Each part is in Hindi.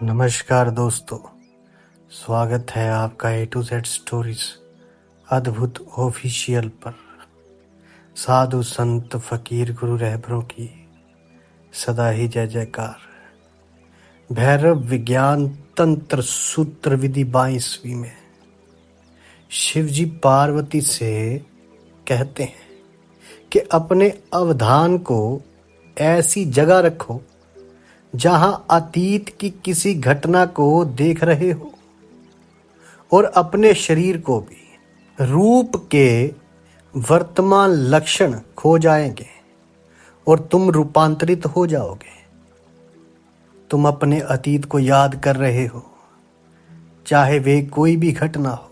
नमस्कार दोस्तों, स्वागत है आपका A to Z स्टोरीज अद्भुत ऑफिशियल पर। साधु संत फकीर गुरु रहबरों की सदा ही जय जयकार। भैरव विज्ञान तंत्र सूत्र विधि 22वीं में शिवजी पार्वती से कहते हैं कि अपने अवधान को ऐसी जगह रखो जहां अतीत की किसी घटना को देख रहे हो और अपने शरीर को भी। रूप के वर्तमान लक्षण खो जाएंगे और तुम रूपांतरित हो जाओगे। तुम अपने अतीत को याद कर रहे हो, चाहे वे कोई भी घटना हो,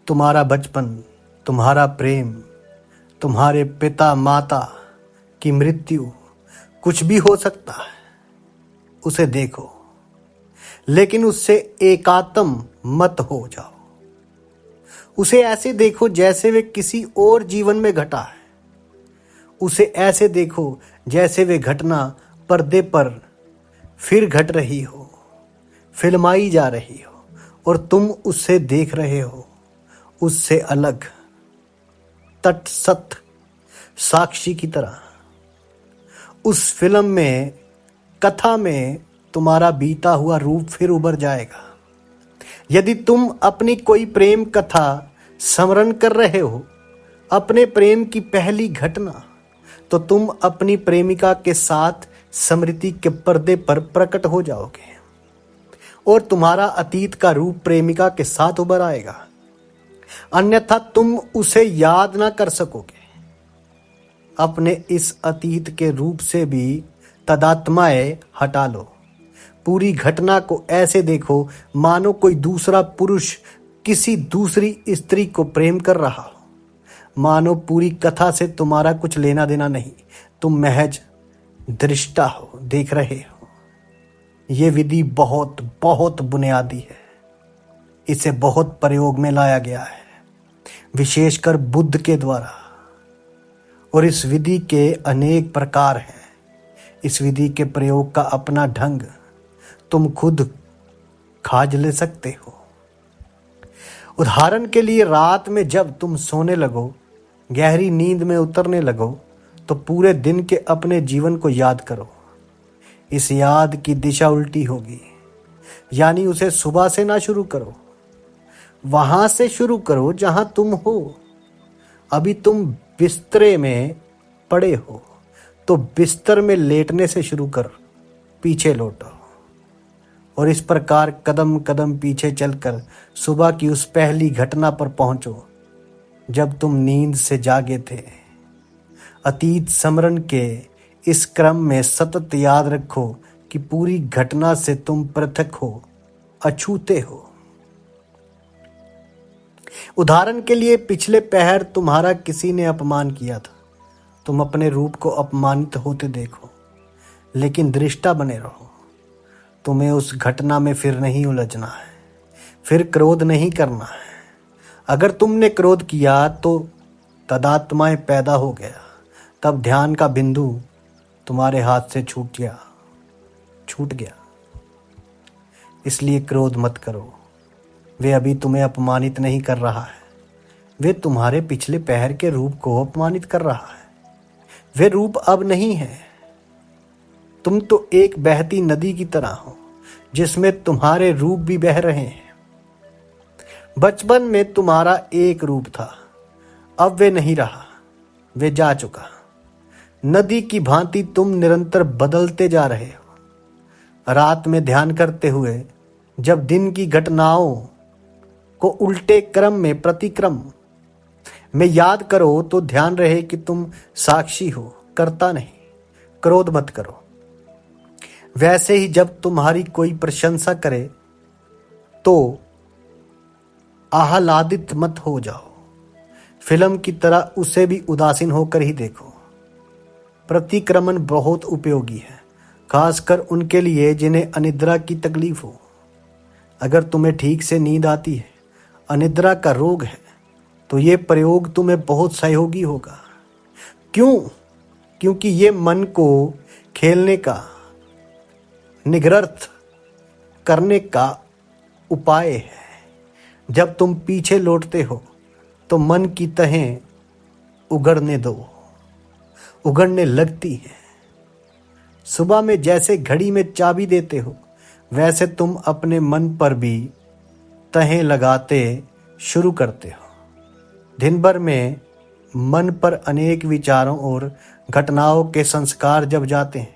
तुम्हारा बचपन, तुम्हारा प्रेम, तुम्हारे पिता माता की मृत्यु, कुछ भी हो सकता है। उसे देखो, लेकिन उससे एकात्म मत हो जाओ। उसे ऐसे देखो जैसे वे किसी और जीवन में घटा है। उसे ऐसे देखो जैसे वे घटना पर्दे पर फिर घट रही हो, फिल्माई जा रही हो और तुम उससे देख रहे हो, उससे अलग, तटस्थ साक्षी की तरह। उस फिल्म में, कथा में तुम्हारा बीता हुआ रूप फिर उभर जाएगा। यदि तुम अपनी कोई प्रेम कथा स्मरण कर रहे हो, अपने प्रेम की पहली घटना, तो तुम अपनी प्रेमिका के साथ स्मृति के पर्दे पर प्रकट हो जाओगे और तुम्हारा अतीत का रूप प्रेमिका के साथ उभर आएगा। अन्यथा तुम उसे याद ना कर सकोगे। अपने इस अतीत के रूप से भी तदात्माएं हटा लो। पूरी घटना को ऐसे देखो मानो कोई दूसरा पुरुष किसी दूसरी स्त्री को प्रेम कर रहा हो। मानो पूरी कथा से तुम्हारा कुछ लेना देना नहीं, तुम महज दृष्टा हो, देख रहे हो। ये विधि बहुत बहुत बुनियादी है। इसे बहुत प्रयोग में लाया गया है, विशेषकर बुद्ध के द्वारा। और इस विधि के अनेक प्रकार हैं। इस विधि के प्रयोग का अपना ढंग तुम खुद खोज ले सकते हो। उदाहरण के लिए, रात में जब तुम सोने लगो, गहरी नींद में उतरने लगो, तो पूरे दिन के अपने जीवन को याद करो। इस याद की दिशा उल्टी होगी, यानी उसे सुबह से ना शुरू करो, वहां से शुरू करो जहां तुम हो। अभी तुम बिस्तरे में पड़े हो, तो बिस्तर में लेटने से शुरू कर पीछे लौटो और इस प्रकार कदम कदम पीछे चलकर सुबह की उस पहली घटना पर पहुंचो जब तुम नींद से जागे थे। अतीत स्मरण के इस क्रम में सतत याद रखो कि पूरी घटना से तुम पृथक हो, अछूते हो। उदाहरण के लिए, पिछले पहर तुम्हारा किसी ने अपमान किया था। तुम अपने रूप को अपमानित होते देखो, लेकिन दृष्टा बने रहो। तुम्हें उस घटना में फिर नहीं उलझना है, फिर क्रोध नहीं करना है। अगर तुमने क्रोध किया तो तदात्माएं पैदा हो गया, तब ध्यान का बिंदु तुम्हारे हाथ से छूट गया। इसलिए क्रोध मत करो। वे अभी तुम्हें अपमानित नहीं कर रहा है, वे तुम्हारे पिछले पहर के रूप को अपमानित कर रहा है। वे रूप अब नहीं है। तुम तो एक बहती नदी की तरह हो जिसमें तुम्हारे रूप भी बह रहे हैं। बचपन में तुम्हारा एक रूप था, अब वे नहीं रहा, वे जा चुका। नदी की भांति तुम निरंतर बदलते जा रहे हो। रात में ध्यान करते हुए जब दिन की घटनाओं को उल्टे क्रम में, प्रतिक्रम में याद करो, तो ध्यान रहे कि तुम साक्षी हो, करता नहीं। क्रोध मत करो। वैसे ही जब तुम्हारी कोई प्रशंसा करे तो आह्लादित मत हो जाओ। फिल्म की तरह उसे भी उदासीन होकर ही देखो। प्रतिक्रमण बहुत उपयोगी है, खासकर उनके लिए जिन्हें अनिद्रा की तकलीफ हो। अगर तुम्हें ठीक से नींद आती है, अनिद्रा का रोग है, तो ये प्रयोग तुम्हें बहुत सहयोगी होगा। क्यों? क्योंकि ये मन को खेलने का, निगरर्थ करने का उपाय है। जब तुम पीछे लौटते हो तो मन की तहें उगड़ने लगती हैं। सुबह में जैसे घड़ी में चाबी देते हो, वैसे तुम अपने मन पर भी तहें लगाते शुरू करते हो। दिन भर में मन पर अनेक विचारों और घटनाओं के संस्कार जब जाते हैं,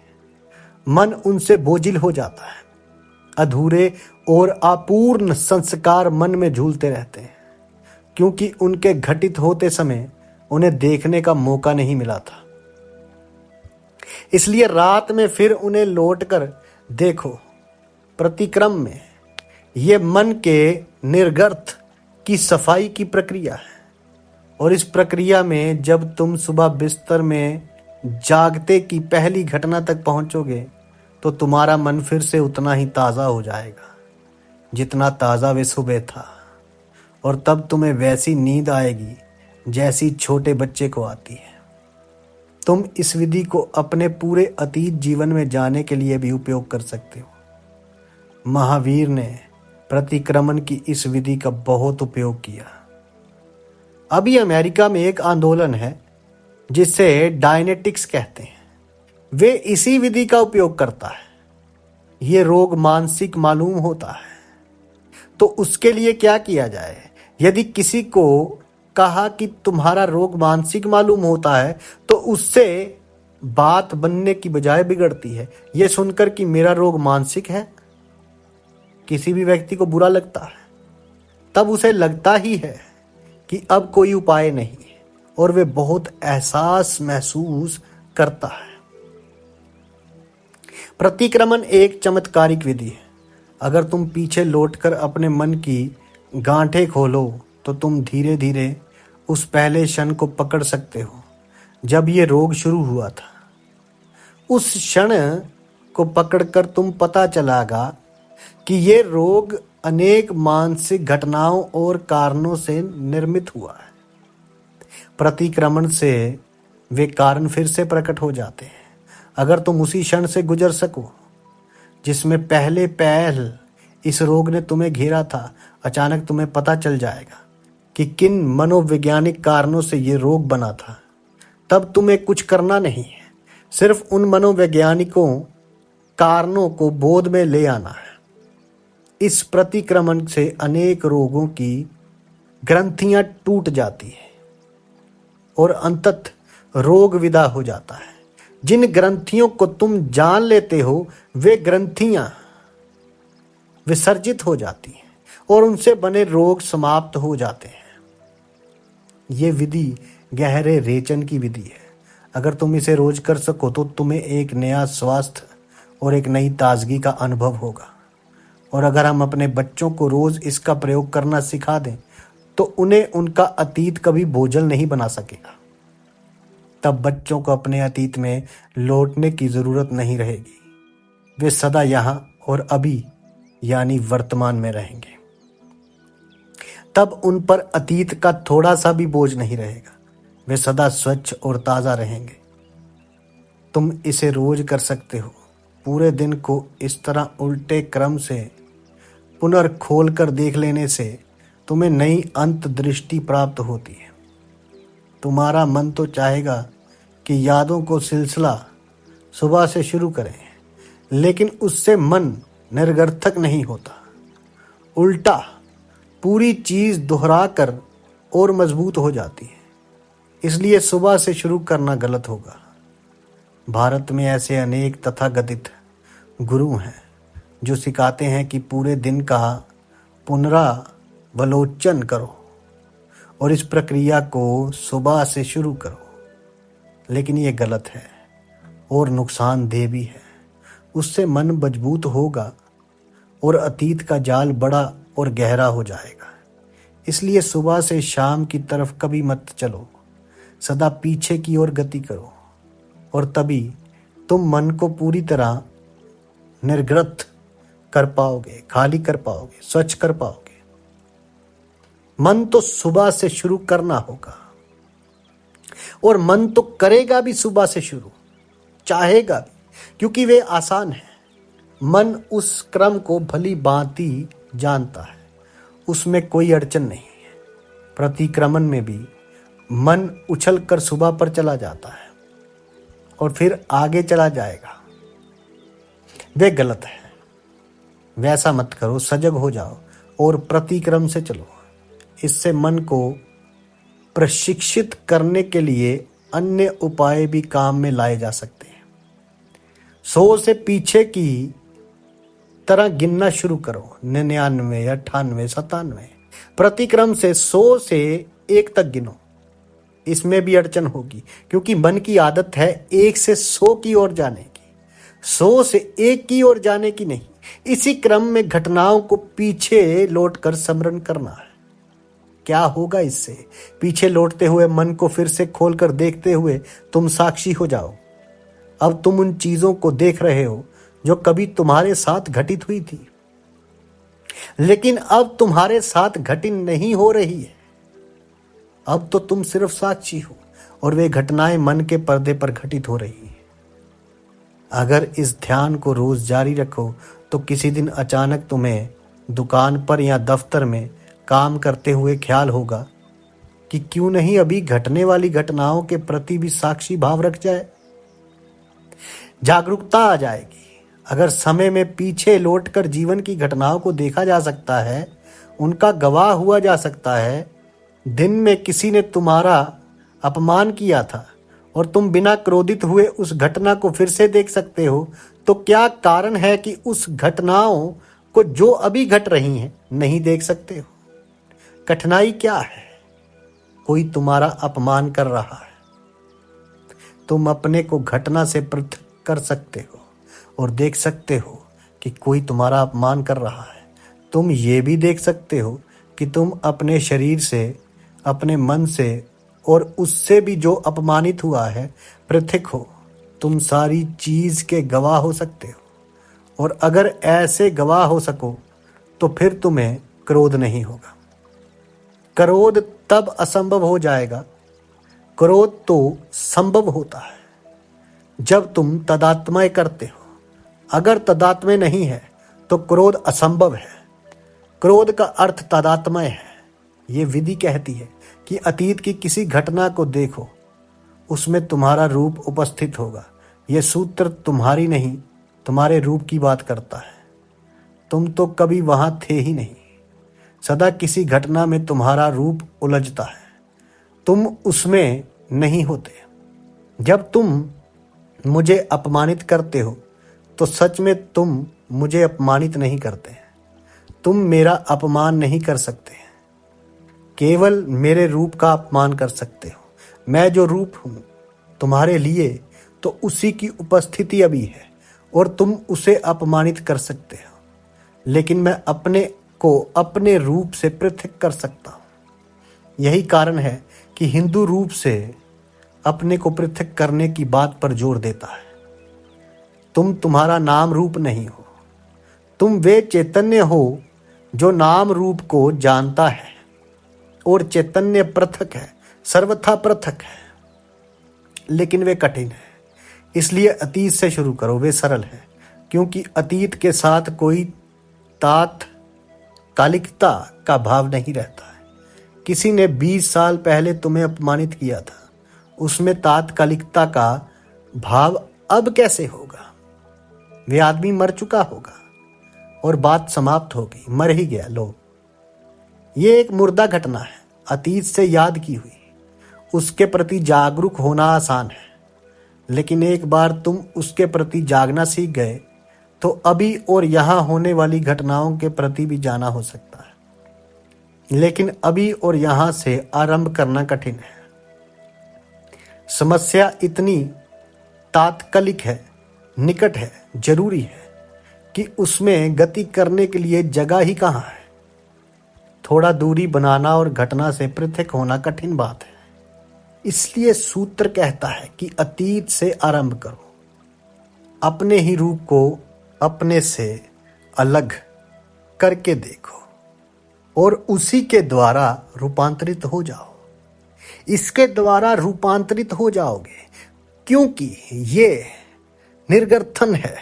मन उनसे बोझिल हो जाता है। अधूरे और अपूर्ण संस्कार मन में झूलते रहते हैं, क्योंकि उनके घटित होते समय उन्हें देखने का मौका नहीं मिला था। इसलिए रात में फिर उन्हें लौटकर देखो। प्रतिक्रम में ये मन के निर्गर्थ की सफाई की प्रक्रिया है, और इस प्रक्रिया में जब तुम सुबह बिस्तर में जागते की पहली घटना तक पहुंचोगे तो तुम्हारा मन फिर से उतना ही ताज़ा हो जाएगा जितना ताज़ा वे सुबह था, और तब तुम्हें वैसी नींद आएगी जैसी छोटे बच्चे को आती है। तुम इस विधि को अपने पूरे अतीत जीवन में जाने के लिए भी उपयोग कर सकते हो। महावीर ने प्रतिक्रमण की इस विधि का बहुत उपयोग किया। अभी अमेरिका में एक आंदोलन है जिसे डायनेटिक्स कहते हैं। वे इसी विधि का उपयोग करता है। ये रोग मानसिक मालूम होता है तो उसके लिए क्या किया जाए? यदि किसी को कहा कि तुम्हारा रोग मानसिक मालूम होता है तो उससे बात बनने की बजाय बिगड़ती है। यह सुनकर कि मेरा रोग मानसिक है, किसी भी व्यक्ति को बुरा लगता है, तब उसे लगता ही है कि अब कोई उपाय नहीं है, और वे बहुत एहसास महसूस करता है। प्रतिक्रमण एक चमत्कारिक विधि है। अगर तुम पीछे लौटकर अपने मन की गांठें खोलो तो तुम धीरे धीरे उस पहले क्षण को पकड़ सकते हो जब ये रोग शुरू हुआ था। उस क्षण को पकड़कर तुम पता चलेगा कि ये रोग अनेक मानसिक घटनाओं और कारणों से निर्मित हुआ है। प्रतिक्रमण से वे कारण फिर से प्रकट हो जाते हैं। अगर तुम उसी क्षण से गुजर सको जिसमें पहल इस रोग ने तुम्हें घेरा था, अचानक तुम्हें पता चल जाएगा कि किन मनोवैज्ञानिक कारणों से ये रोग बना था। तब तुम्हें कुछ करना नहीं है, सिर्फ उन मनोवैज्ञानिकों कारणों को बोध में ले आना है। इस प्रतिक्रमण से अनेक रोगों की ग्रंथियां टूट जाती है और अंततः रोग विदा हो जाता है। जिन ग्रंथियों को तुम जान लेते हो वे ग्रंथियां विसर्जित हो जाती हैं और उनसे बने रोग समाप्त हो जाते हैं। ये विधि गहरे रेचन की विधि है। अगर तुम इसे रोज कर सको तो तुम्हें एक नया स्वास्थ्य और एक नई ताजगी का अनुभव होगा। और अगर हम अपने बच्चों को रोज इसका प्रयोग करना सिखा दें तो उन्हें उनका अतीत कभी बोझल नहीं बना सकेगा। तब बच्चों को अपने अतीत में लौटने की जरूरत नहीं रहेगी। वे सदा यहाँ और अभी यानी वर्तमान में रहेंगे। तब उन पर अतीत का थोड़ा सा भी बोझ नहीं रहेगा। वे सदा स्वच्छ और ताज़ा रहेंगे। तुम इसे रोज कर सकते हो। पूरे दिन को इस तरह उल्टे क्रम से पुनर्खोल कर देख लेने से तुम्हें नई अंतर्दृष्टि प्राप्त होती है। तुम्हारा मन तो चाहेगा कि यादों को सिलसिला सुबह से शुरू करें, लेकिन उससे मन निर्गर्थक नहीं होता। उल्टा पूरी चीज़ दोहरा कर और मजबूत हो जाती है। इसलिए सुबह से शुरू करना गलत होगा। भारत में ऐसे अनेक तथाकथित गुरु हैं जो सिखाते हैं कि पूरे दिन का पुनरावलोकन करो और इस प्रक्रिया को सुबह से शुरू करो, लेकिन ये गलत है और नुकसानदेह भी है। उससे मन मजबूत होगा और अतीत का जाल बड़ा और गहरा हो जाएगा। इसलिए सुबह से शाम की तरफ कभी मत चलो, सदा पीछे की ओर गति करो, और तभी तुम मन को पूरी तरह निर्ग्रथ कर पाओगे, खाली कर पाओगे, स्वच्छ कर पाओगे। मन तो सुबह से शुरू करना होगा, और मन तो करेगा भी सुबह से शुरू, चाहेगा भी, क्योंकि वे आसान है। मन उस क्रम को भली भांति जानता है, उसमें कोई अड़चन नहीं है। प्रतिक्रमण में भी मन उछल कर सुबह पर चला जाता है और फिर आगे चला जाएगा, वे गलत है। वैसा मत करो, सजग हो जाओ और प्रतिक्रम से चलो। इससे मन को प्रशिक्षित करने के लिए अन्य उपाय भी काम में लाए जा सकते हैं। 100 से पीछे की तरह गिनना शुरू करो, 99, 98, 97। प्रतिक्रम से 100 से 1 तक गिनो। इसमें भी अड़चन होगी, क्योंकि मन की आदत है 1 से 100 की ओर जाने की, 100 से 1 की ओर जाने की नहीं। इसी क्रम में घटनाओं को पीछे लौटकर स्मरण करना है। क्या होगा इससे? पीछे लौटते हुए मन को फिर से खोलकर देखते हुए तुम साक्षी हो जाओ। अब तुम उन चीजों को देख रहे हो जो कभी तुम्हारे साथ घटित हुई थी, लेकिन अब तुम्हारे साथ घटित नहीं हो रही है। अब तो तुम सिर्फ साक्षी हो और वे घटनाएं मन के पर्दे पर घटित हो रही हैं। अगर इस ध्यान को रोज जारी रखो तो किसी दिन अचानक तुम्हें दुकान पर या दफ्तर में काम करते हुए ख्याल होगा कि क्यों नहीं अभी घटने वाली घटनाओं के प्रति भी साक्षी भाव रख जाए। जागरूकता आ जाएगी। अगर समय में पीछे लौटकर जीवन की घटनाओं को देखा जा सकता है, उनका गवाह हुआ जा सकता है। दिन में किसी ने तुम्हारा अपमान किया था और तुम बिना क्रोधित हुए उस घटना को फिर से देख सकते हो, तो क्या कारण है कि उस घटनाओं को जो अभी घट रही हैं नहीं देख सकते हो? कठिनाई क्या है? कोई तुम्हारा अपमान कर रहा है। तुम अपने को घटना से पृथक कर सकते हो और देख सकते हो कि कोई तुम्हारा अपमान कर रहा है। तुम ये भी देख सकते हो कि तुम अपने शरीर से, अपने मन से और उससे भी जो अपमानित हुआ है पृथक हो। तुम सारी चीज के गवाह हो सकते हो, और अगर ऐसे गवाह हो सको तो फिर तुम्हें क्रोध नहीं होगा। क्रोध तब असंभव हो जाएगा। क्रोध तो संभव होता है जब तुम तदात्मय करते हो। अगर तदात्मय नहीं है तो क्रोध असंभव है। क्रोध का अर्थ तदात्मय है। ये विधि कहती है कि अतीत की किसी घटना को देखो, उसमें तुम्हारा रूप उपस्थित होगा। यह सूत्र तुम्हारी नहीं, तुम्हारे रूप की बात करता है। तुम तो कभी वहां थे ही नहीं। सदा किसी घटना में तुम्हारा रूप उलझता है, तुम उसमें नहीं होते। जब तुम मुझे अपमानित करते हो तो सच में तुम मुझे अपमानित नहीं करते। तुम मेरा अपमान नहीं कर सकते, केवल मेरे रूप का अपमान कर सकते हो। मैं जो रूप हूं तुम्हारे लिए, तो उसी की उपस्थिति अभी है और तुम उसे अपमानित कर सकते हो, लेकिन मैं अपने को अपने रूप से पृथक कर सकता हूं। यही कारण है कि हिंदू रूप से अपने को पृथक करने की बात पर जोर देता है। तुम तुम्हारा नाम रूप नहीं हो, तुम वे चैतन्य हो जो नाम रूप को जानता है, और चैतन्य पृथक है, सर्वथा पृथक है। लेकिन वे कठिन है, इसलिए अतीत से शुरू करो, वे सरल है। क्योंकि अतीत के साथ कोई तात्कालिकता का भाव नहीं रहता है। किसी ने 20 साल पहले तुम्हें अपमानित किया था, उसमें तात्कालिकता का भाव अब कैसे होगा? वे आदमी मर चुका होगा और बात समाप्त हो गई, मर ही गया। लो, ये एक मुर्दा घटना है, अतीत से याद की हुई। उसके प्रति जागरूक होना आसान है, लेकिन एक बार तुम उसके प्रति जागना सीख गए तो अभी और यहां होने वाली घटनाओं के प्रति भी जाना हो सकता है। लेकिन अभी और यहां से आरंभ करना कठिन है। समस्या इतनी तात्कालिक है, निकट है, जरूरी है कि उसमें गति करने के लिए जगह ही कहाँ है। थोड़ा दूरी बनाना और घटना से पृथक होना कठिन बात है। इसलिए सूत्र कहता है कि अतीत से आरंभ करो, अपने ही रूप को अपने से अलग करके देखो और उसी के द्वारा रूपांतरित हो जाओ। इसके द्वारा रूपांतरित हो जाओगे, क्योंकि ये निर्गर्थन है।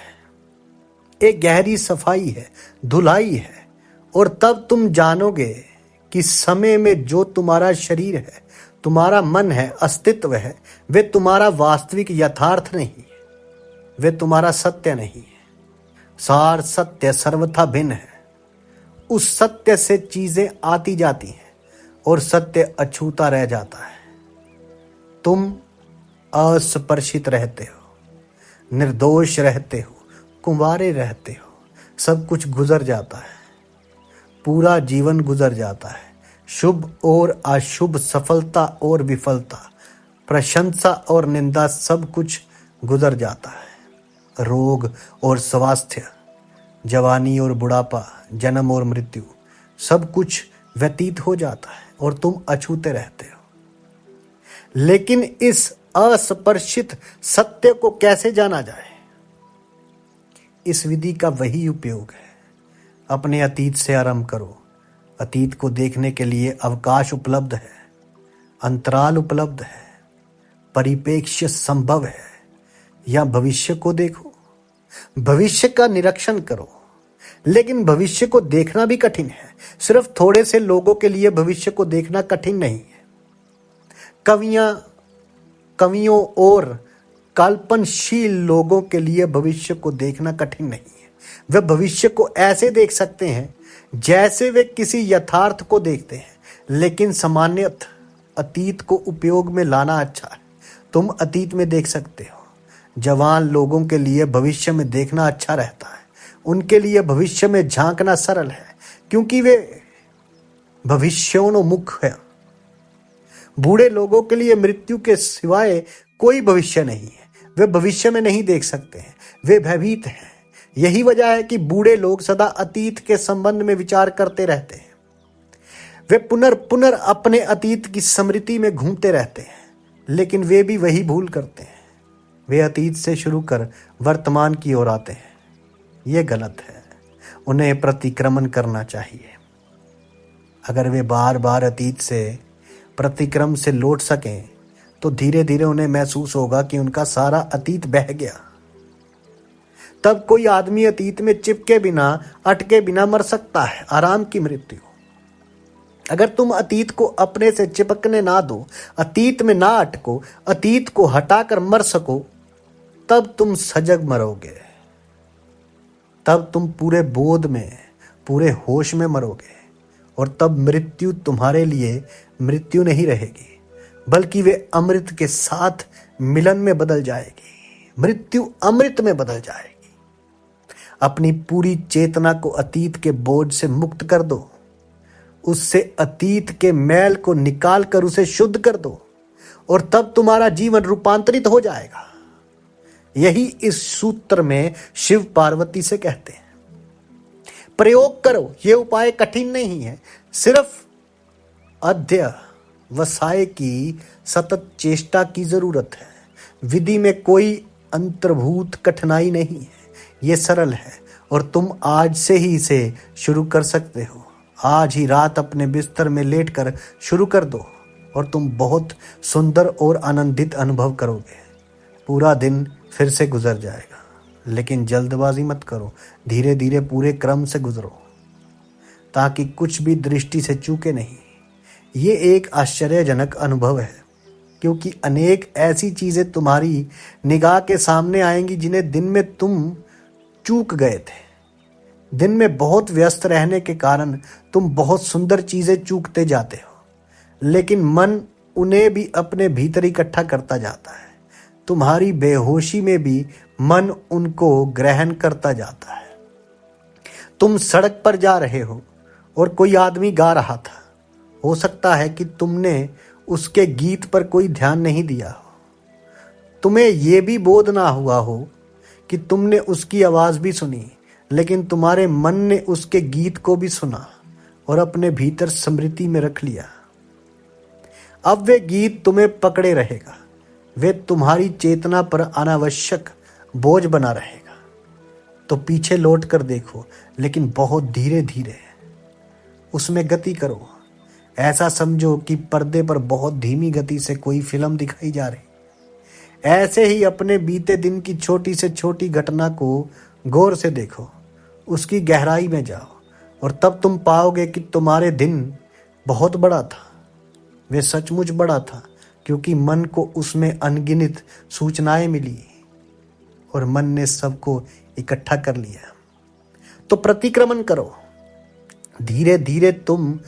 एक गहरी सफाई है, धुलाई है। और तब तुम जानोगे कि समय में जो तुम्हारा शरीर है, तुम्हारा मन है, अस्तित्व है, वे तुम्हारा वास्तविक यथार्थ नहीं है, वे तुम्हारा सत्य नहीं है। सार सत्य सर्वथा भिन्न है। उस सत्य से चीजें आती जाती हैं और सत्य अछूता रह जाता है। तुम अस्पर्शित रहते हो, निर्दोष रहते हो, कुंवारे रहते हो। सब कुछ गुजर जाता है, पूरा जीवन गुजर जाता है। शुभ और अशुभ, सफलता और विफलता, प्रशंसा और निंदा, सब कुछ गुजर जाता है। रोग और स्वास्थ्य, जवानी और बुढ़ापा, जन्म और मृत्यु, सब कुछ व्यतीत हो जाता है और तुम अछूते रहते हो। लेकिन इस अस्पर्शित सत्य को कैसे जाना जाए? इस विधि का वही उपयोग है। अपने अतीत से आरंभ करो। अतीत को देखने के लिए अवकाश उपलब्ध है, अंतराल उपलब्ध है, परिप्रेक्ष्य संभव है। या भविष्य को देखो, भविष्य का निरीक्षण करो। लेकिन भविष्य को देखना भी कठिन है। सिर्फ थोड़े से लोगों के लिए भविष्य को देखना कठिन नहीं है। कवियों और कल्पनशील लोगों के लिए भविष्य को देखना कठिन नहीं है। वे भविष्य को ऐसे देख सकते हैं जैसे वे किसी यथार्थ को देखते हैं। लेकिन सामान्यतः अतीत को उपयोग में लाना अच्छा है। तुम अतीत में देख सकते हो। जवान लोगों के लिए भविष्य में देखना अच्छा रहता है। उनके लिए भविष्य में झांकना सरल है क्योंकि वे भविष्योन्मुख है। बूढ़े लोगों के लिए मृत्यु के सिवाय कोई भविष्य नहीं है। वे भविष्य में नहीं देख सकते हैं, वे भयभीत हैं। यही वजह है कि बूढ़े लोग सदा अतीत के संबंध में विचार करते रहते हैं। वे पुनर् अपने अतीत की स्मृति में घूमते रहते हैं। लेकिन वे भी वही भूल करते हैं। वे अतीत से शुरू कर वर्तमान की ओर आते हैं। ये गलत है। उन्हें प्रतिक्रमण करना चाहिए। अगर वे बार बार अतीत से प्रतिक्रम से लौट सकें तो धीरे धीरे उन्हें महसूस होगा कि उनका सारा अतीत बह गया। तब कोई आदमी अतीत में चिपके बिना, अटके बिना मर सकता है, आराम की मृत्यु। अगर तुम अतीत को अपने से चिपकने ना दो, अतीत में ना अटको, अतीत को हटाकर मर सको, तब तुम सजग मरोगे। तब तुम पूरे बोध में, पूरे होश में मरोगे। और तब मृत्यु तुम्हारे लिए मृत्यु नहीं रहेगी, बल्कि वे अमृत के साथ मिलन में बदल जाएगी। मृत्यु अमृत में बदल जाएगी। अपनी पूरी चेतना को अतीत के बोझ से मुक्त कर दो। उससे अतीत के मैल को निकाल कर उसे शुद्ध कर दो और तब तुम्हारा जीवन रूपांतरित हो जाएगा। यही इस सूत्र में शिव पार्वती से कहते हैं। प्रयोग करो। ये उपाय कठिन नहीं है। सिर्फ अध्यवसाय की सतत चेष्टा की जरूरत है। विधि में कोई अंतर्भूत कठिनाई नहीं है। ये सरल है और तुम आज से ही इसे शुरू कर सकते हो। आज ही रात अपने बिस्तर में लेटकर शुरू कर दो और तुम बहुत सुंदर और आनंदित अनुभव करोगे। पूरा दिन फिर से गुजर जाएगा। लेकिन जल्दबाजी मत करो। धीरे धीरे पूरे क्रम से गुजरो ताकि कुछ भी दृष्टि से चूके नहीं। ये एक आश्चर्यजनक अनुभव है क्योंकि अनेक ऐसी चीजें तुम्हारी निगाह के सामने आएंगी जिन्हें दिन में तुम चूक गए थे। दिन में बहुत व्यस्त रहने के कारण तुम बहुत सुंदर चीजें चूकते जाते हो। लेकिन मन उन्हें भी अपने भीतर इकट्ठा करता जाता है। तुम्हारी बेहोशी में भी मन उनको ग्रहण करता जाता है। तुम सड़क पर जा रहे हो और कोई आदमी गा रहा था। हो सकता है कि तुमने उसके गीत पर कोई ध्यान नहीं दिया हो। तुम्हें यह भी बोध ना हुआ हो कि तुमने उसकी आवाज भी सुनी, लेकिन तुम्हारे मन ने उसके गीत को भी सुना और अपने भीतर स्मृति में रख लिया। अब वे गीत तुम्हें पकड़े रहेगा। वे तुम्हारी चेतना पर अनावश्यक बोझ बना रहेगा। तो पीछे लौट कर देखो, लेकिन बहुत धीरे धीरे उसमें गति करो। ऐसा समझो कि पर्दे पर बहुत धीमी गति से कोई फिल्म दिखाई जा रही। ऐसे ही अपने बीते दिन की छोटी से छोटी घटना को गौर से देखो, उसकी गहराई में जाओ और तब तुम पाओगे कि तुम्हारे दिन बहुत बड़ा था। वे सचमुच बड़ा था क्योंकि मन को उसमें अनगिनत सूचनाएं मिली और मन ने सबको इकट्ठा कर लिया। तो प्रतिक्रमण करो। धीरे धीरे तुम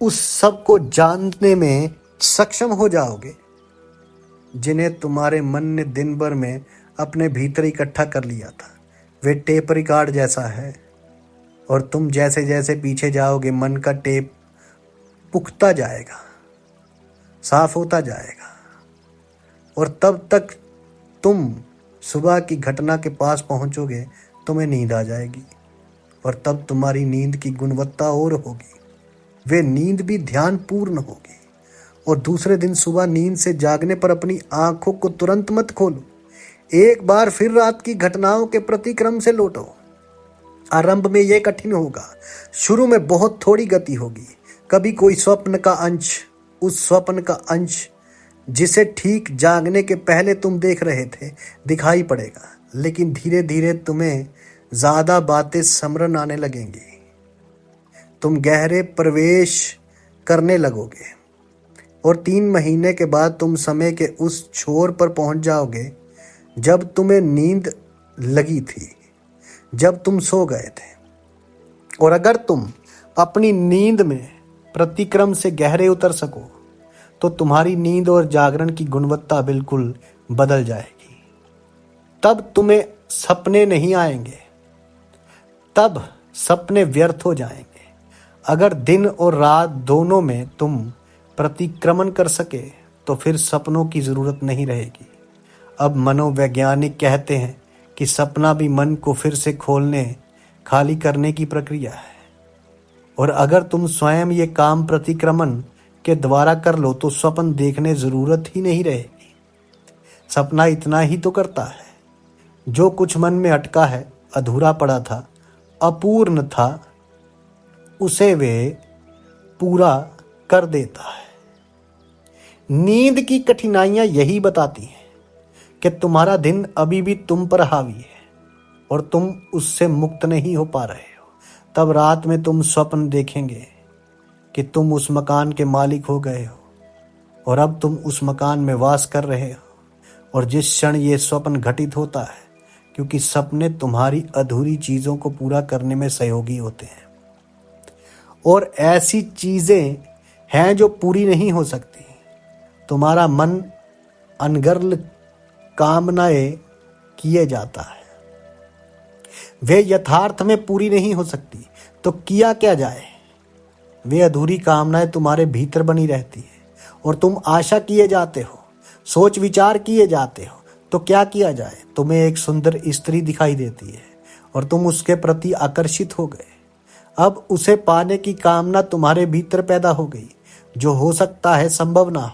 उस सब को जानने में सक्षम हो जाओगे जिन्हें तुम्हारे मन ने दिन भर में अपने भीतर इकट्ठा कर लिया था। वे टेप रिकॉर्ड जैसा है और तुम जैसे जैसे पीछे जाओगे मन का टेप पुख्ता जाएगा, साफ होता जाएगा और तब तक तुम सुबह की घटना के पास पहुंचोगे, तुम्हें नींद आ जाएगी और तब तुम्हारी नींद की गुणवत्ता और होगी। वे नींद भी ध्यानपूर्ण होगी और दूसरे दिन सुबह नींद से जागने पर अपनी आंखों को तुरंत मत खोलो। एक बार फिर रात की घटनाओं के प्रतिक्रम से लौटो। आरंभ में यह कठिन होगा। शुरू में बहुत थोड़ी गति होगी। कभी कोई स्वप्न का अंश, उस स्वप्न का अंश जिसे ठीक जागने के पहले तुम देख रहे थे, दिखाई पड़ेगा। लेकिन धीरे धीरे तुम्हें ज्यादा बातें स्मरण आने लगेंगी। तुम गहरे प्रवेश करने लगोगे और 3 महीने के बाद तुम समय के उस छोर पर पहुंच जाओगे जब तुम्हें नींद लगी थी, जब तुम सो गए थे। और अगर तुम अपनी नींद में प्रतिक्रम से गहरे उतर सको तो तुम्हारी नींद और जागरण की गुणवत्ता बिल्कुल बदल जाएगी। तब तुम्हें सपने नहीं आएंगे, तब सपने व्यर्थ हो जाएंगे। अगर दिन और रात दोनों में तुम प्रतिक्रमण कर सके तो फिर सपनों की जरूरत नहीं रहेगी। अब मनोवैज्ञानिक कहते हैं कि सपना भी मन को फिर से खोलने, खाली करने की प्रक्रिया है। और अगर तुम स्वयं ये काम प्रतिक्रमण के द्वारा कर लो तो स्वप्न देखने जरूरत ही नहीं रहेगी। सपना इतना ही तो करता है, जो कुछ मन में अटका है, अधूरा पड़ा था, अपूर्ण था, उसे वे पूरा कर देता है। नींद की कठिनाइयां यही बताती हैं कि तुम्हारा दिन अभी भी तुम पर हावी है और तुम उससे मुक्त नहीं हो पा रहे हो। तब रात में तुम स्वप्न देखेंगे कि तुम उस मकान के मालिक हो गए हो और अब तुम उस मकान में वास कर रहे हो। और जिस क्षण ये स्वप्न घटित होता है, क्योंकि सपने तुम्हारी अधूरी चीज़ों को पूरा करने में सहयोगी होते हैं और ऐसी चीज़ें हैं जो पूरी नहीं हो सकती। तुम्हारा मन अनगर्ल कामनाएं किए जाता है, वे यथार्थ में पूरी नहीं हो सकती, तो किया क्या जाए। वे अधूरी कामनाएं तुम्हारे भीतर बनी रहती है और तुम आशा किए जाते हो, सोच विचार किए जाते हो। तो क्या किया जाए। तुम्हें एक सुंदर स्त्री दिखाई देती है और तुम उसके प्रति आकर्षित हो गए। अब उसे पाने की कामना तुम्हारे भीतर पैदा हो गई, जो हो सकता है संभव ना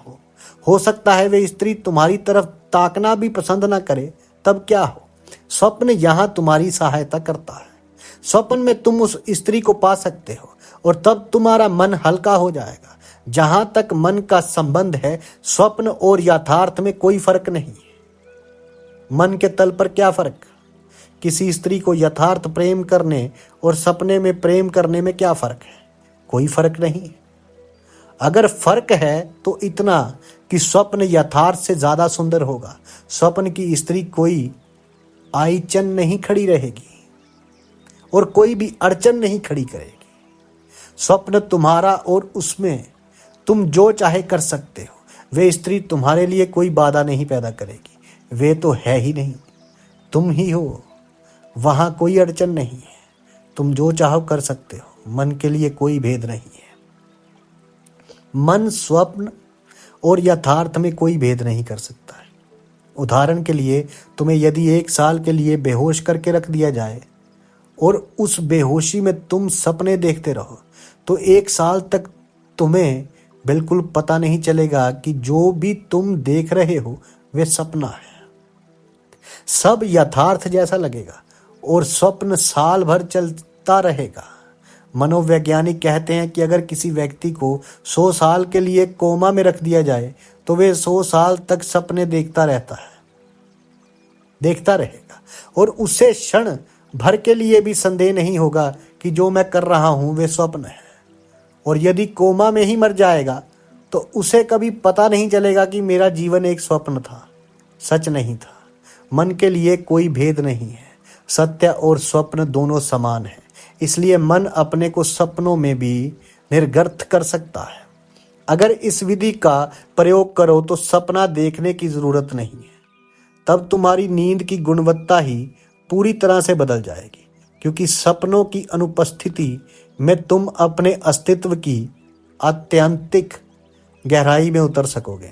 हो सकता है वे स्त्री तुम्हारी तरफ ताकना भी पसंद ना करे। तब क्या हो। स्वप्न यहाँ तुम्हारी सहायता करता है। स्वप्न में तुम उस स्त्री को पा सकते हो और तब तुम्हारा मन हल्का हो जाएगा। जहां तक मन का संबंध है, स्वप्न और यथार्थ में कोई फर्क नहीं है। मन के तल पर क्या फर्क। किसी स्त्री को यथार्थ प्रेम करने और सपने में प्रेम करने में क्या फर्क है। कोई फर्क नहीं। अगर फर्क है तो इतना कि स्वप्न यथार्थ से ज्यादा सुंदर होगा। स्वप्न की स्त्री कोई आईचन नहीं खड़ी रहेगी और कोई भी अड़चन नहीं खड़ी करेगी। स्वप्न तुम्हारा और उसमें तुम जो चाहे कर सकते हो। वे स्त्री तुम्हारे लिए कोई बाधा नहीं पैदा करेगी। वे तो है ही नहीं, तुम ही हो। वहां कोई अड़चन नहीं है, तुम जो चाहो कर सकते हो। मन के लिए कोई भेद नहीं है। मन स्वप्न और यथार्थ में कोई भेद नहीं कर सकता है। उदाहरण के लिए, तुम्हें यदि 1 साल के लिए बेहोश करके रख दिया जाए और उस बेहोशी में तुम सपने देखते रहो, तो 1 साल तक तुम्हें बिल्कुल पता नहीं चलेगा कि जो भी तुम देख रहे हो वे सपना है। सब यथार्थ जैसा लगेगा और स्वप्न साल भर चलता रहेगा। मनोवैज्ञानिक कहते हैं कि अगर किसी व्यक्ति को 100 साल के लिए कोमा में रख दिया जाए तो वे 100 साल तक सपने देखता रहेगा और उसे क्षण भर के लिए भी संदेह नहीं होगा कि जो मैं कर रहा हूं वे स्वप्न है। और यदि कोमा में ही मर जाएगा तो उसे कभी पता नहीं चलेगा कि मेरा जीवन एक स्वप्न था, सच नहीं था। मन के लिए कोई भेद नहीं है। सत्य और स्वप्न दोनों समान हैं। इसलिए मन अपने को सपनों में भी निर्गत कर सकता है। अगर इस विधि का प्रयोग करो तो सपना देखने की जरूरत नहीं है। तब तुम्हारी नींद की गुणवत्ता ही पूरी तरह से बदल जाएगी, क्योंकि सपनों की अनुपस्थिति में तुम अपने अस्तित्व की आत्यंतिक गहराई में उतर सकोगे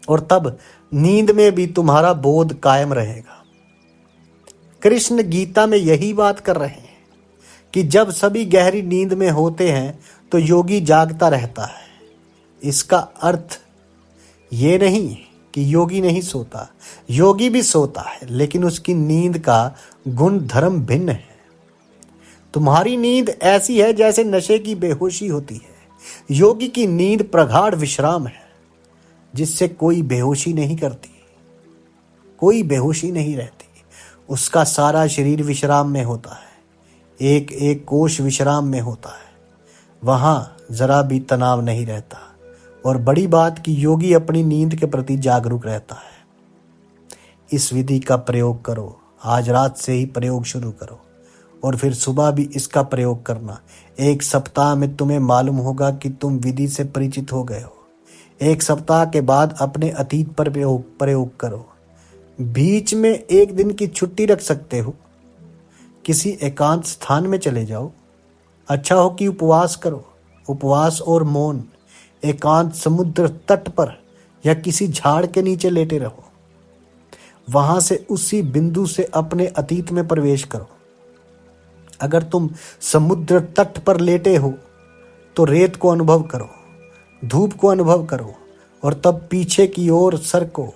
और तब नींद में भी तुम्हारा बोध कायम रहेगा। कृष्ण गीता में यही बात कर रहे हैं कि जब सभी गहरी नींद में होते हैं तो योगी जागता रहता है। इसका अर्थ ये नहीं कि योगी नहीं सोता, योगी भी सोता है, लेकिन उसकी नींद का गुण धर्म भिन्न है। तुम्हारी नींद ऐसी है जैसे नशे की बेहोशी होती है। योगी की नींद प्रगाढ़ विश्राम है, जिससे कोई बेहोशी नहीं करती, कोई बेहोशी नहीं रहती। उसका सारा शरीर विश्राम में होता है, एक एक कोश विश्राम में होता है। वहां जरा भी तनाव नहीं रहता। और बड़ी बात कि योगी अपनी नींद के प्रति जागरूक रहता है। इस विधि का प्रयोग करो। आज रात से ही प्रयोग शुरू करो और फिर सुबह भी इसका प्रयोग करना। एक सप्ताह में तुम्हें मालूम होगा कि तुम विधि से परिचित हो गए हो। एक सप्ताह के बाद अपने अतीत पर प्रयोग करो। बीच में एक दिन की छुट्टी रख सकते हो। किसी एकांत स्थान में चले जाओ। अच्छा हो कि उपवास करो। उपवास और मौन। एकांत समुद्र तट पर या किसी झाड़ के नीचे लेटे रहो। वहां से उसी बिंदु से अपने अतीत में प्रवेश करो। अगर तुम समुद्र तट पर लेटे हो तो रेत को अनुभव करो, धूप को अनुभव करो और तब पीछे की ओर सरको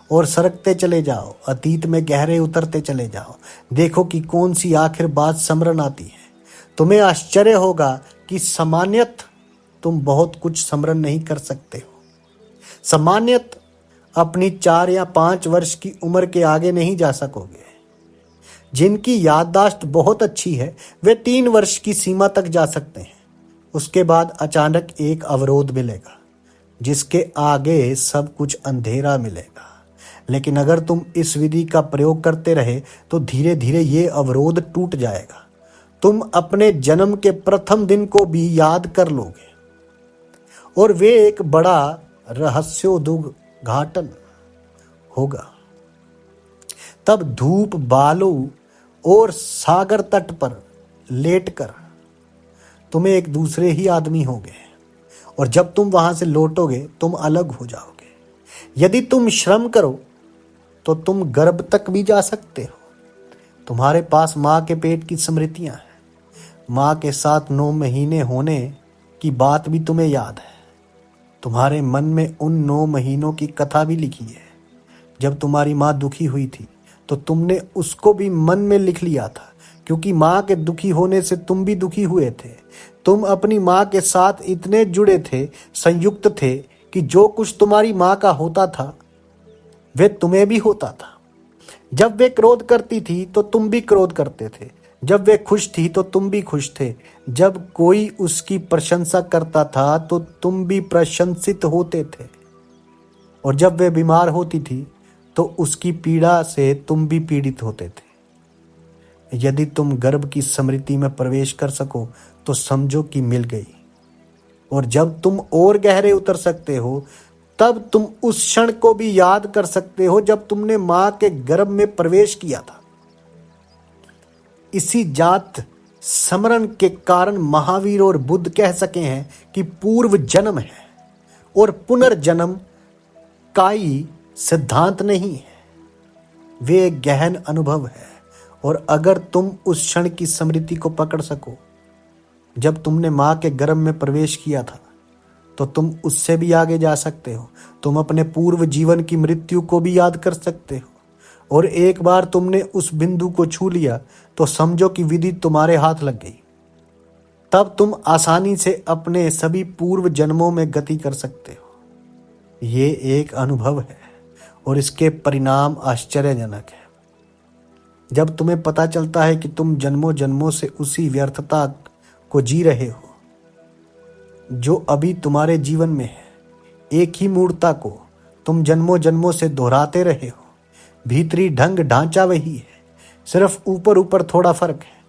और सरकते चले जाओ। अतीत में गहरे उतरते चले जाओ। देखो कि कौन सी आखिर बात स्मरण आती है। तुम्हें आश्चर्य होगा कि सामान्यतः तुम बहुत कुछ स्मरण नहीं कर सकते हो। सामान्यतः अपनी 4 या 5 वर्ष की उम्र के आगे नहीं जा सकोगे। जिनकी याददाश्त बहुत अच्छी है वे 3 वर्ष की सीमा तक जा सकते हैं। उसके बाद अचानक एक अवरोध मिलेगा जिसके आगे सब कुछ अंधेरा मिलेगा। लेकिन अगर तुम इस विधि का प्रयोग करते रहे तो धीरे धीरे ये अवरोध टूट जाएगा। तुम अपने जन्म के प्रथम दिन को भी याद कर लोगे और वे एक बड़ा रहस्योद्घाटन होगा। तब धूप बालों और सागर तट पर लेटकर तुम्हें एक दूसरे ही आदमी होगे और जब तुम वहां से लौटोगे तुम अलग हो जाओगे। यदि तुम श्रम करो तो तुम गर्भ तक भी जा सकते हो। तुम्हारे पास माँ के पेट की स्मृतियां हैं। माँ के साथ 9 महीने होने की बात भी तुम्हें याद है। तुम्हारे मन में उन 9 महीनों की कथा भी लिखी है। जब तुम्हारी माँ दुखी हुई थी तो तुमने उसको भी मन में लिख लिया था, क्योंकि माँ के दुखी होने से तुम भी दुखी हुए थे। तुम अपनी माँ के साथ इतने जुड़े थे, संयुक्त थे कि जो कुछ तुम्हारी माँ का होता था वे तुम्हें भी होता था। जब वे क्रोध करती थी तो तुम भी क्रोध करते थे। जब वे खुश थी तो तुम भी खुश थे। जब कोई उसकी प्रशंसा करता था तो तुम भी प्रशंसित होते थे। और जब वे बीमार होती थी तो उसकी पीड़ा से तुम भी पीड़ित होते थे। यदि तुम गर्भ की स्मृति में प्रवेश कर सको तो समझो कि मिल गई। और जब तुम और गहरे उतर सकते हो तब तुम उस क्षण को भी याद कर सकते हो जब तुमने मां के गर्भ में प्रवेश किया था। इसी जात स्मरण के कारण महावीर और बुद्ध कह सके हैं कि पूर्व जन्म है और पुनर्जन्म काई सिद्धांत नहीं है। वे एक गहन अनुभव है। और अगर तुम उस क्षण की स्मृति को पकड़ सको जब तुमने मां के गर्भ में प्रवेश किया था तो तुम उससे भी आगे जा सकते हो। तुम अपने पूर्व जीवन की मृत्यु को भी याद कर सकते हो। और एक बार तुमने उस बिंदु को छू लिया तो समझो कि विधि तुम्हारे हाथ लग गई। तब तुम आसानी से अपने सभी पूर्व जन्मों में गति कर सकते हो। ये एक अनुभव है और इसके परिणाम आश्चर्यजनक है। जब तुम्हें पता चलता है कि तुम जन्मों जन्मों से उसी व्यर्थता को जी रहे हो जो अभी तुम्हारे जीवन में है, एक ही मूर्ता को तुम जन्मों जन्मों से दोहराते रहे हो, भीतरी ढंग ढांचा वही है, सिर्फ ऊपर ऊपर थोड़ा फर्क है।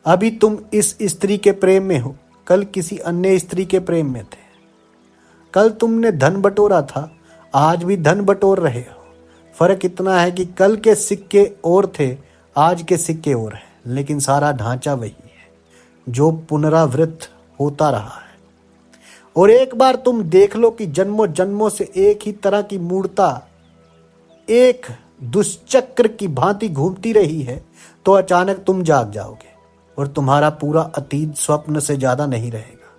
अभी तुम इस स्त्री के प्रेम में हो, कल किसी अन्य स्त्री के प्रेम में थे। कल तुमने धन बटोरा था, आज भी धन बटोर रहे हो। फर्क इतना है कि कल के सिक्के और थे, आज के सिक्के और हैं, लेकिन सारा ढांचा वही है जो पुनरावृत्त होता रहा है। और एक बार तुम देख लो कि जन्मों जन्मों से एक ही तरह की मूर्ता एक दुष्चक्र की भांति घूमती रही है, तो अचानक तुम जाग जाओगे और तुम्हारा पूरा अतीत स्वप्न से ज्यादा नहीं रहेगा।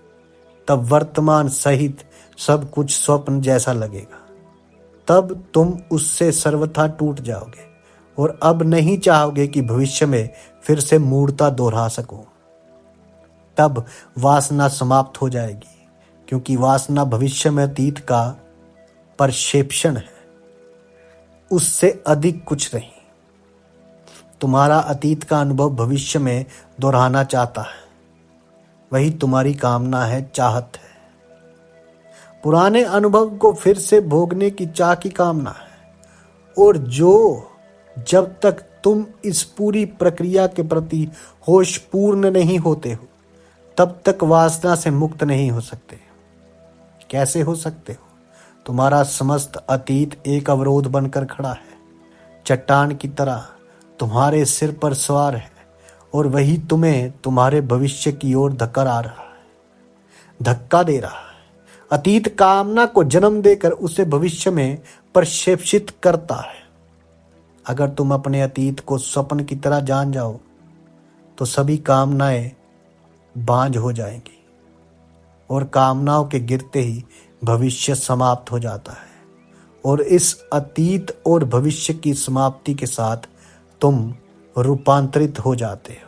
तब वर्तमान सहित सब कुछ स्वप्न जैसा लगेगा। तब तुम उससे सर्वथा टूट जाओगे और अब नहीं चाहोगे कि भविष्य में फिर से मूर्ता दोहरा सको। तब वासना समाप्त हो जाएगी, क्योंकि वासना भविष्य में अतीत का परसेप्शन है, उससे अधिक कुछ नहीं। तुम्हारा अतीत का अनुभव भविष्य में दोहराना चाहता है, वही तुम्हारी कामना है, चाहत है। पुराने अनुभव को फिर से भोगने की चाह की कामना है। और जब तक तुम इस पूरी प्रक्रिया के प्रति होशपूर्ण नहीं होते हो, तब तक वासना से मुक्त नहीं हो सकते। कैसे हो सकते हो? तुम्हारा समस्त अतीत एक अवरोध बनकर खड़ा है, चट्टान की तरह तुम्हारे सिर पर सवार है, और वही तुम्हें तुम्हारे भविष्य की ओर धक्का दे रहा है। अतीत कामना को जन्म देकर उसे भविष्य में प्रक्षेपित करता है। अगर तुम अपने अतीत को स्वप्न की तरह जान जाओ, तो सभी कामनाएं बांझ हो जाएंगी और कामनाओं के गिरते ही भविष्य समाप्त हो जाता है। और इस अतीत और भविष्य की समाप्ति के साथ तुम रूपांतरित हो जाते हो।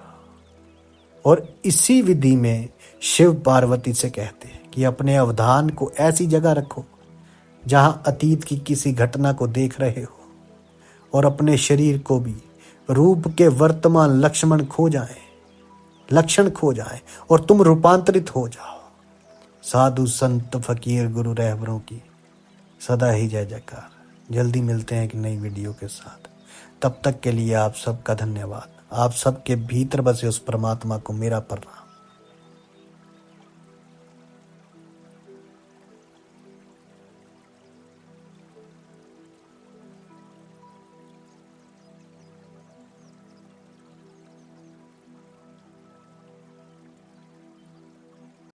और इसी विधि में शिव पार्वती से कहते हैं कि अपने अवधान को ऐसी जगह रखो जहां अतीत की किसी घटना को देख रहे हो, और अपने शरीर को भी रूप के वर्तमान लक्षण खो जाए और तुम रूपांतरित हो जाओ। साधु संत फकीर गुरु रहबरों की सदा ही जय जयकार। जल्दी मिलते हैं एक नई वीडियो के साथ। तब तक के लिए आप सबका धन्यवाद। आप सबके भीतर बसे उस परमात्मा को मेरा प्रणाम।